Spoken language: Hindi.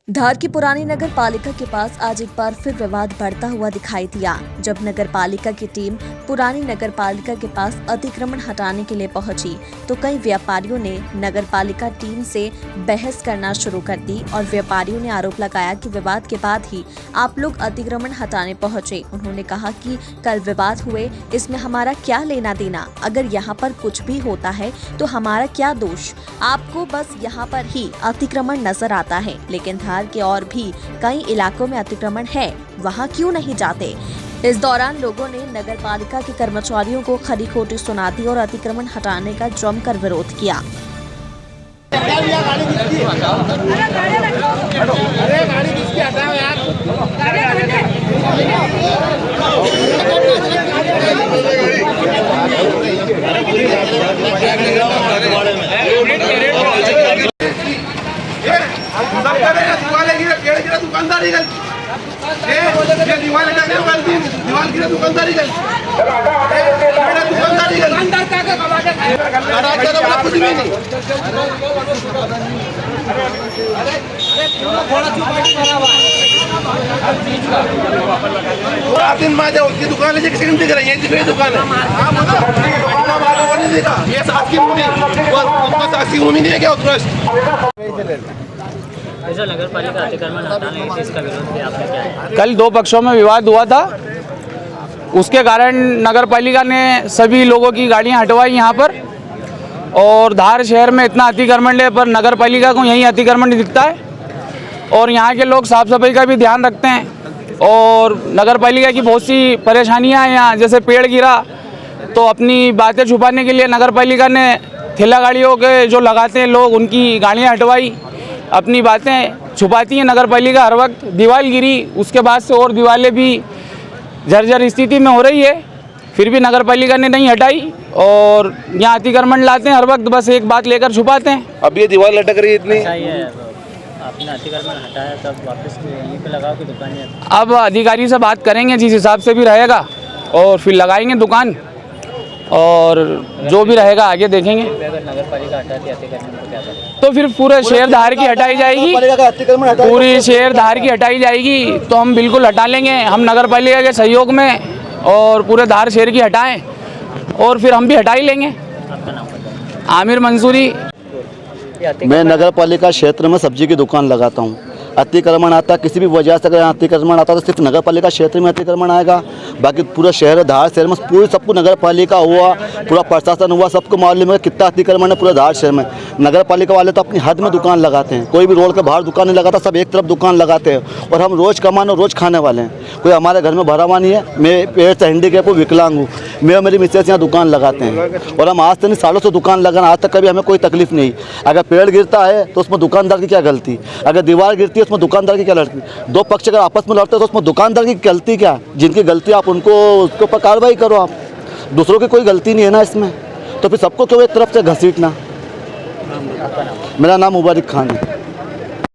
धार की पुरानी नगर पालिका के पास आज एक बार फिर विवाद बढ़ता हुआ दिखाई दिया, जब नगर पालिका की टीम पुरानी नगर पालिका के पास अतिक्रमण हटाने के लिए पहुंची तो कई व्यापारियों ने नगर पालिका टीम से बहस करना शुरू कर दी और व्यापारियों ने आरोप लगाया कि विवाद के बाद ही आप लोग अतिक्रमण हटाने पहुंचे। उन्होंने कहा कि कल विवाद हुए, इसमें हमारा क्या लेना देना, अगर यहाँ पर कुछ भी होता है तो हमारा क्या दोष, आपको बस यहाँ पर ही अतिक्रमण नजर आता है, लेकिन धार के और भी कई इलाकों में अतिक्रमण है, वहाँ क्यों नहीं जाते। इस दौरान लोगों ने नगर पालिका के कर्मचारियों को खरी खोटी सुना दी और अतिक्रमण हटाने का जमकर विरोध किया। दुकानदारी दिन माझ्या होती दुकानाची कशी किंमत करायची यांची दुकान आहे ये सात की मुनी बस सात मुनी नहीं है क्या उत्कृष्ट नगर पालिका अतिक्रमण हटाने के इसका विरोध किया आपने क्या है? कल दो पक्षों में विवाद हुआ था, उसके कारण नगर पालिका ने सभी लोगों की गाड़ियां हटवाई यहाँ पर। और धार शहर में इतना अतिक्रमण है पर नगर पालिका को यही अतिक्रमण दिखता है और यहाँ के लोग साफ सफाई का भी ध्यान रखते हैं। और नगर पालिका की बहुत सी परेशानियाँ हैं यहाँ, जैसे पेड़ गिरा तो अपनी बातें छुपाने के लिए नगर पालिका ने ठेला गाड़ियों के जो लगाते हैं लोग उनकी गाड़ियाँ हटवाई, अपनी बातें छुपाती है नगर पालिका हर वक्त। दीवार गिरी, उसके बाद से और दीवारें भी जर्जर स्थिति में हो रही है, फिर भी नगर पालिका ने नहीं हटाई और यहाँ अतिक्रमण लाते हैं हर वक्त, बस एक बात लेकर छुपाते हैं। अब ये दीवार लटक रही है इतनी, आपने अतिक्रमण हटाया तब वापस यहीं पे लगाओ कि दुकान? अब अधिकारी से बात करेंगे जिस हिसाब से भी रहेगा और फिर लगाएंगे दुकान और जो भी रहेगा आगे देखेंगे। अगर नगर पालिका हटाती अतिक्रमण तो क्या करें? तो फिर पूरे शहर धार की हटाई जाएगी, पूरी शहर धार की हटाई जाएगी तो हम बिल्कुल हटा लेंगे, हम नगर पालिका के सहयोग में और पूरे धार शहर की हटाएं और फिर हम भी हटा ही लेंगे। आपका नाम बताएं। आमिर मंसूरी। मैं नगर पालिका क्षेत्र में सब्जी की दुकान लगाता हूँ। अतिक्रमण आता किसी भी वजह से, अगर यहाँ अतिक्रमण आता तो सिर्फ नगर पालिका क्षेत्र में अतिक्रमण आएगा, बाकी पूरा शहर धार शहर में पूरी सबको नगर पालिका हुआ, पूरा प्रशासन हुआ, सबको मालूम है कितना अतिक्रमण है पूरे धार शहर में। नगर पालिका वाले तो अपनी हद में दुकान लगाते हैं, कोई भी रोड के बाहर दुकान नहीं लगाता, सब एक तरफ दुकान लगाते हैं और हम रोज़ कमाने रोज़ खाने वाले हैं। कोई हमारे घर में भरा हुआ नहीं है, मैं पेड़ से हैंडीकैप हूँ, विकलांग हूँ, मैं और मेरी मिसेस यहाँ दुकान लगाते हैं और हम आज से नहीं सालों से दुकान लगाना, आज तक कभी हमें कोई तकलीफ नहीं। अगर पेड़ गिरता है तो उसमें दुकानदार की क्या गलती, अगर दीवार गिरती है उसमें दुकानदार की क्या गलती, दो पक्ष अगर आपस में लड़ते हैं तो उसमें दुकानदार की गलती क्या, जिनकी गलती आप उनको उसके ऊपर कार्रवाई करो, आप दूसरों की कोई गलती नहीं है ना इसमें, तो फिर सबको क्यों एक तरफ से घसीटना। मेरा नाम मुबारक खान है।